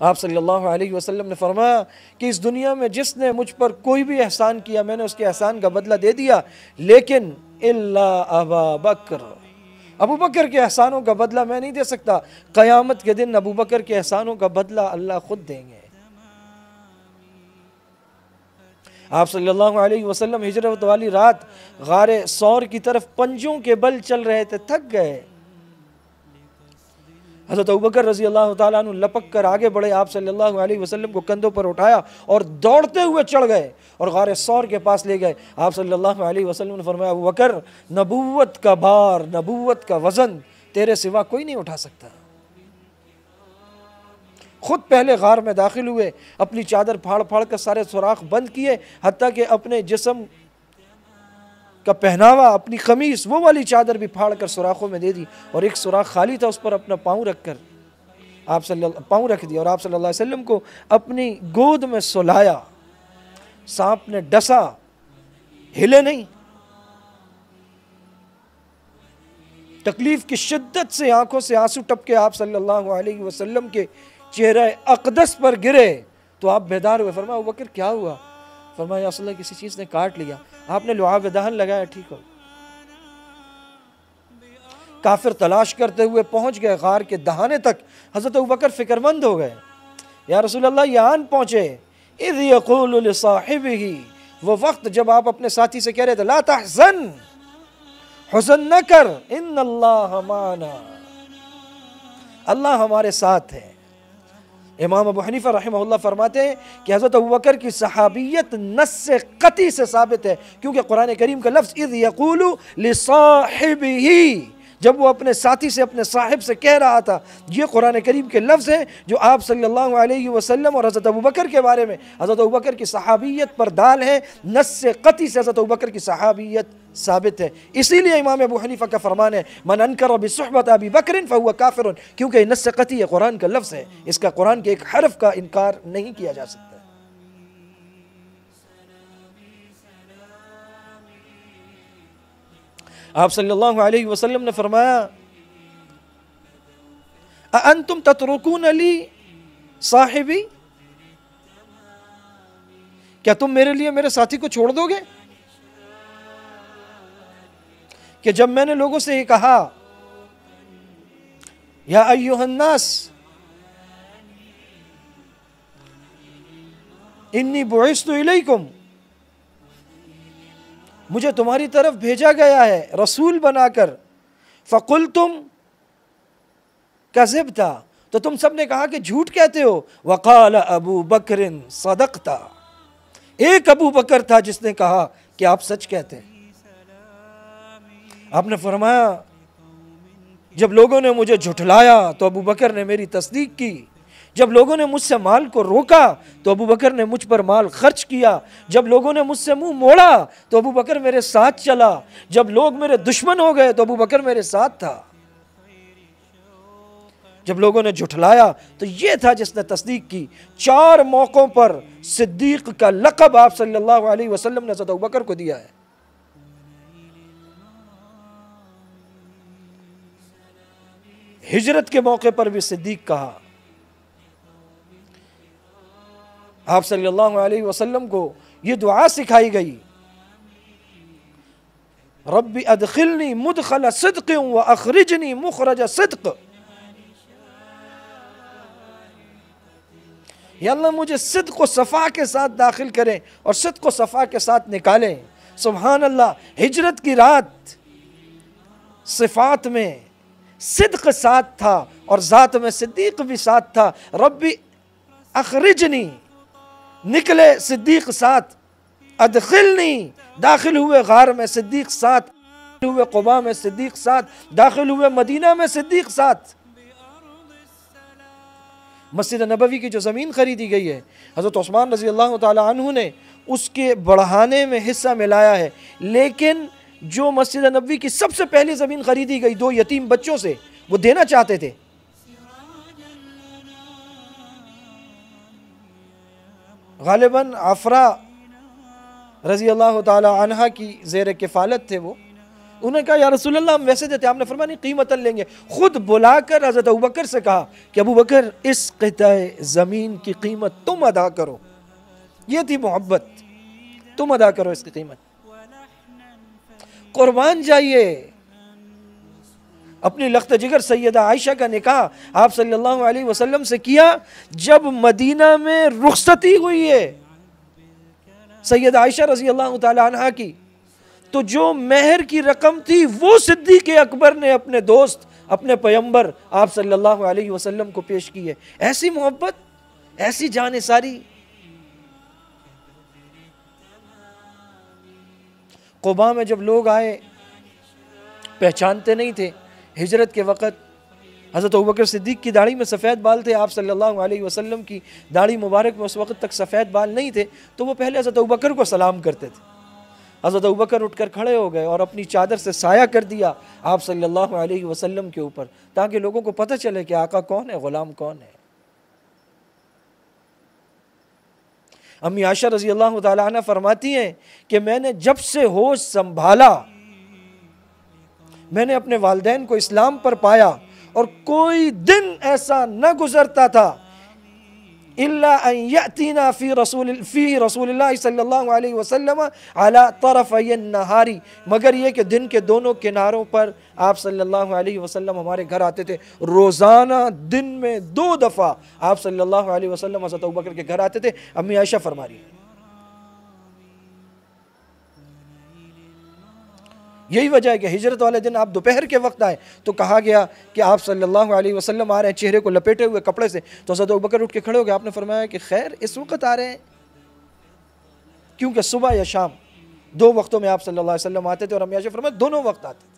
आप सल्लल्लाहु अलैहि वसल्लम ने फरमाया कि इस दुनिया में जिसने मुझ पर कोई भी एहसान किया मैंने उसके एहसान का बदला दे दिया, लेकिन इल्ला अबा बकर, अबू बकर के एहसानों का बदला मैं नहीं दे सकता। क़यामत के दिन अबू बकर के एहसानों का बदला अल्लाह खुद देंगे। आप सल्लल्लाहु अलैहि वसल्लम हिजरत वाली रात गारे सौर की तरफ पंजों के बल चल रहे थे, थक गए। हज़रत अबू बकर रज़ी अल्लाह ताला अन्हु लपक कर आगे बढ़े, आप सल्लल्लाहु अलैहि वसल्लम को कंधों पर उठाया और दौड़ते हुए चढ़ गए और गारे सौर के पास ले गए। आप सल्लल्लाहु अलैहि वसल्लम ने फरमाया, अबू बकर, नबूवत का भार, नबूवत का वज़न तेरे सिवा कोई नहीं उठा सकता। खुद पहले गार में दाखिल हुए, अपनी चादर फाड़ फाड़ कर सारे सुराख बंद किए, हत्ता कि अपने जिस्म का पहनावा, अपनी कमीज, वो वाली चादर भी फाड़ कर सुराखों में दे दी और एक सुराख खाली था उस पर अपना पाँव रख कर पाँव रख दिया और आप सल्लल्लाहु अलैहि वसल्लम को अपनी गोद में सुलाया। सांप ने डसा, हिले नहीं। तकलीफ की शिद्दत से आंखों से आंसू टपके आप सल्लल्लाहु अलैहि वसल्लम के चेहरे अक़दस पर गिरे तो आप बेदार हुए। फरमाया, अबू बकर क्या हुआ? फरमाया, या रसूल अल्लाह, किसी चीज ने काट लिया। आपने लुआब दहन लगाया, ठीक हो। काफिर तलाश करते हुए पहुंच गए गार के दहाने तक। हजरत अबू बकर फिक्रमंद हो गए। या रसूल अल्लाह, यान पहुंचे। इज़ यक़ूलु लिसाहिबिही, वो वक्त जब आप अपने साथी से कह रहे थे, ला तहज़न, हुज़न न कर, इन्नल्लाह माना, अल्लाह हमारे साथ है। इमाम अबू हनीफा रहमहुल्लाह फरमाते हैं कि हज़रत अबू बकर की सहाबियत नस्से क़ती से साबित है, क्योंकि कुरान करीम का लफ्ज़ इज़ यक़ूलु लिसाहिबिही, जब वो अपने साथी से, अपने साहिब से कह रहा था, ये कुरान करीम के लफ्ज़ हैं जो आप सल्लल्लाहु अलैहि वसल्लम और हज़रत अबू बकर के बारे में, हज़रत अबू बकर की सहाबियत पर दाल है। नस्से क़ती से हज़रत अबू बकर की सहाबियत साबित है। इसीलिए इमाम अबू हनीफा का फरमान है, मन अनकर बिसुहबत अबी बकर फहुव काफिर, क्योंकि नस्से क़ती ये कुरान का लफ्ज़ है, इसका कुरान के एक हर्फ का इनकार नहीं किया जा सकता। आप सल्लल्लाहु अलैहि वसल्लम ने फरमाया, अअंतुम ततरुकून ली साहिबी, क्या तुम मेरे लिए मेरे साथी को छोड़ दोगे? कि जब मैंने लोगों से ये कहा, या अय्युहन्नास इन्नी बुइस्तु इलैकुम, मुझे तुम्हारी तरफ भेजा गया है रसूल बनाकर, फ़कुल्तुम कज़िबता, तो तुम सब ने कहा कि झूठ कहते हो। वक़ाल अबू बकरिन सदक़ता, एक अबू बकर था जिसने कहा कि आप सच कहते हैं। आपने फरमाया, जब लोगों ने मुझे झुठलाया तो अबू बकर ने मेरी तस्दीक की, जब लोगों ने मुझसे माल को रोका तो अबू बकर ने मुझ पर माल खर्च किया, जब लोगों ने मुझसे मुंह मोड़ा तो अबू बकर मेरे साथ चला, जब लोग मेरे दुश्मन हो गए तो अबू बकर मेरे साथ था, जब लोगों ने झुठलाया तो ये था जिसने तस्दीक की। 4 मौकों पर सिद्दीक का लक़ब आप सल्लल्लाहु अलैहि वसल्लम ने हज़रत अबू बकर को दिया है। हिजरत के मौके पर भी सिद्दीक कहा। आप सल्लल्लाहु अलैहि वसल्लम को ये दुआ सिखाई गई, रब्बी अदखिलनी मुदखल सिद्क़ व अखरिजनी मुखरज सिद्क़, या अल्लाह मुझे सिद्क़ व सफ़ा के साथ दाखिल करें और सिद्क़ व सफ़ा के साथ निकालें। सुभान अल्लाह, हिजरत की रात सिफ़ात में सिद्क़ साथ था और ज़ात में सिद्दीक़ भी साथ था। रब्बी अखरिजनी, निकले सिद्दीक साथ, अदखिलनी, दाखिल हुए गार में सिद्दीक साथ, हुए क़ुबा में सिद्दीक साथ, दाखिल हुए मदीना में सिद्दीक साथ। मस्जिद नबवी की जो ज़मीन खरीदी गई है, हज़रत उस्मान रज़ी अल्लाह ताला अन्हु ने उसके बढ़ाने में हिस्सा मिलाया है, लेकिन जो मस्जिद नबवी की सबसे पहली ज़मीन खरीदी गई 2 यतीम बच्चों से, वो देना चाहते थे। गालिबन आफरा रज़ी अल्लाह ताला अन्हा की ज़ेर किफ़ालत थे वो, उन्होंने कहा या रसूल अल्लाह हम वैसे देते, आपने फरमाया नहीं कीमतन लेंगे। खुद बुलाकर हज़रत अबू बकर से कहा कि अबू बकर इस क़िताए ज़मीन की कीमत तुम अदा करो, ये थी मोहब्बत, तुम अदा करो इसकी कीमत, कुर्बान जाइए। अपनी लख्त जिगर सैयदा आयशा का निकाह आप सल्लल्लाहु अलैहि वसल्लम से किया जब मदीना में रुखसती हुई है सैयदा आयशा रज़ी अल्लाह तआला अन्हा की, तो जो मेहर की रकम थी वो सिद्दीक़ अकबर ने अपने दोस्त, अपने पैगंबर आप सल्लल्लाहु अलैहि वसल्लम को पेश की है। ऐसी मोहब्बत, ऐसी जानिसारी। क़ुबा में जब लोग आए, पहचानते नहीं थे। हिजरत के वक़्त हज़रत अबू बकर सिद्दीक़ की दाढ़ी में सफ़ेद बाल थे, आप सल्लल्लाहु अलैहि वसल्लम की दाढ़ी मुबारक में उस वक़्त तक सफ़ेद बाल नहीं थे, तो वो पहले हज़रत अबू बकर को सलाम करते थे। हज़रत अबू बकर उठकर खड़े हो गए और अपनी चादर से साया कर दिया आप सल्लल्लाहु अलैहि वसल्लम के ऊपर, ताकि लोगों को पता चले कि आका कौन है, ग़ुलाम कौन है। अम्मी आयशा रज़ी अल्लाह तआला अन्हा फरमाती हैं कि मैंने जब से होश संभाला, मैंने अपने वालिदैन को इस्लाम पर पाया और कोई दिन ऐसा न गुजरता था इल्ला अन यअतीना फी रसूलिल्लाह सल्लल्लाहु अलैहि वसल्लम अला तरफ़य नहारी, मगर ये कि दिन के दोनों किनारों पर आप सल्लल्लाहु अलैहि वसल्लम हमारे घर आते थे। रोज़ाना दिन में 2 दफ़ा आप सल्लल्लाहु अलैहि वसल्लम हज़रत अबू बकर के घर आते थे। अम्मी आयशा फरमा रही है यही वजह है कि हिजरत वाले दिन आप दोपहर के वक्त आए तो कहा गया कि आप सल्लल्लाहु अलैहि वसल्लम आ रहे हैं चेहरे को लपेटे हुए कपड़े से, तो हज़रत अबू बकर उठ के खड़े हो गए। आपने फरमाया कि खैर इस वक्त आ रहे हैं, क्योंकि सुबह या शाम 2 वक्तों में आप सल्लल्लाहु अलैहि वसल्लम आते थे और अम्मी आयशा फरमाया दोनों वक्त आते।